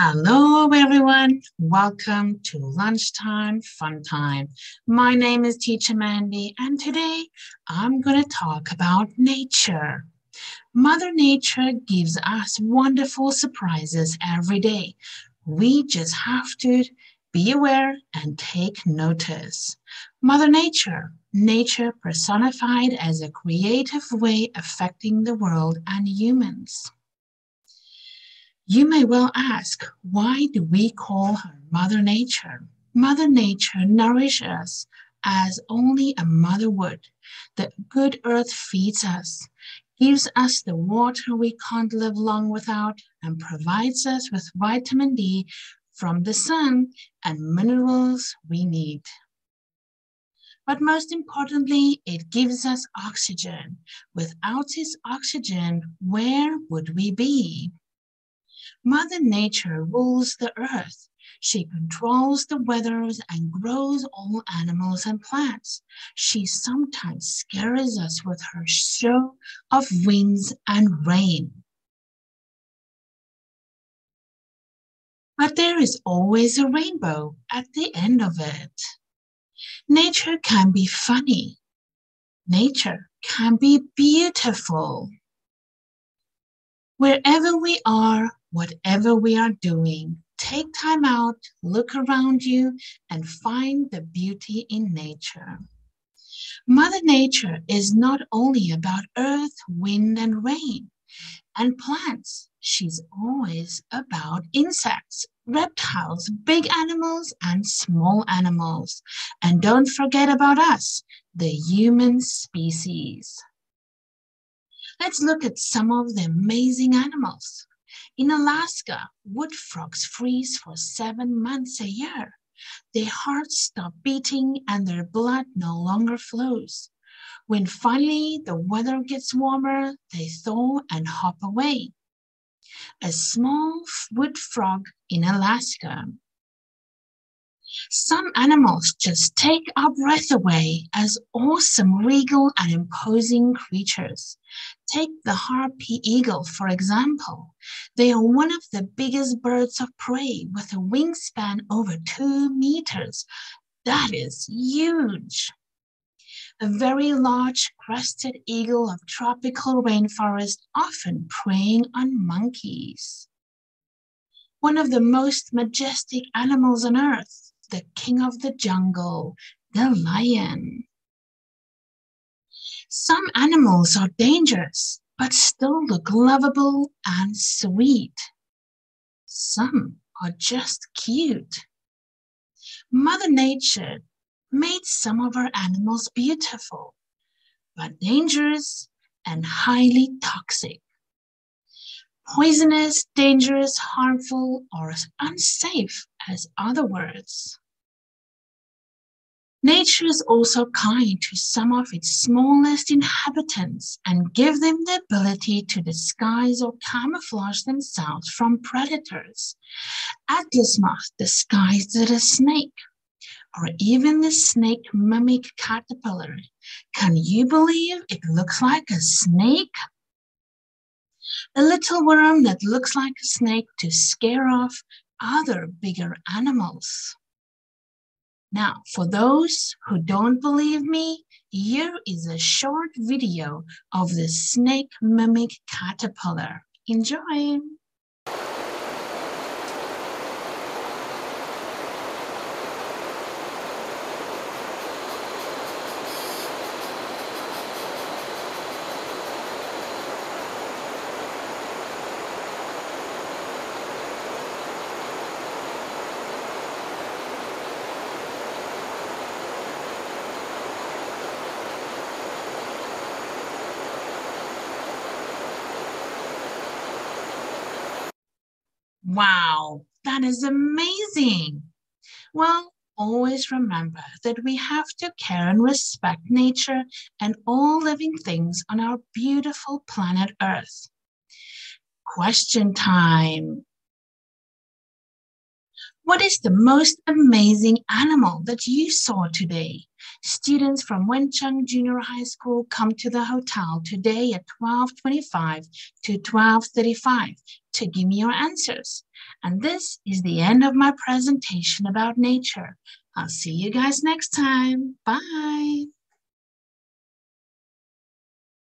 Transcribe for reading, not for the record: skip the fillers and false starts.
Hello, everyone. Welcome to Lunchtime Fun Time. My name is Teacher Mandy, and today I'm going to talk about nature. Mother Nature gives us wonderful surprises every day. We just have to be aware and take notice. Mother Nature, nature personified as a creative way affecting the world and humans. You may well ask, why do we call her Mother Nature? Mother Nature nourishes us as only a mother would. The good earth feeds us, gives us the water we can't live long without, and provides us with vitamin D from the sun and minerals we need. But most importantly, it gives us oxygen. Without this oxygen, where would we be? Mother Nature rules the earth. She controls the weather and grows all animals and plants. She sometimes scares us with her show of winds and rain. But there is always a rainbow at the end of it. Nature can be funny. Nature can be beautiful. Wherever we are, whatever we are doing, take time out, look around you, and find the beauty in nature. Mother Nature is not only about earth, wind, and rain, and plants. She's always about insects, reptiles, big animals, and small animals. And don't forget about us, the human species. Let's look at some of the amazing animals. In Alaska, wood frogs freeze for 7 months a year. Their hearts stop beating and their blood no longer flows. When finally the weather gets warmer, they thaw and hop away. A small wood frog in Alaska. Some animals just take our breath away as awesome, regal, and imposing creatures. Take the harpy eagle, for example. They are one of the biggest birds of prey with a wingspan over 2 meters. That is huge. A very large crested eagle of tropical rainforest, often preying on monkeys. One of the most majestic animals on earth, the king of the jungle, the lion. Some animals are dangerous, but still look lovable and sweet. Some are just cute. Mother Nature made some of our animals beautiful, but dangerous and highly toxic. Poisonous, dangerous, harmful, or unsafe as other words. Nature is also kind to some of its smallest inhabitants and give them the ability to disguise or camouflage themselves from predators. Atlas moth disguised as a snake, or even the snake mimic caterpillar. Can you believe it looks like a snake? A little worm that looks like a snake to scare off other bigger animals. Now, for those who don't believe me, here is a short video of the snake mimic caterpillar. Enjoy! Wow, that is amazing. Well, always remember that we have to care and respect nature and all living things on our beautiful planet Earth. Question time. What is the most amazing animal that you saw today? Students from Wencheng Junior High School come to the hotel today at 12:25 to 12:35 to give me your answers. And this is the end of my presentation about nature. I'll see you guys next time. Bye.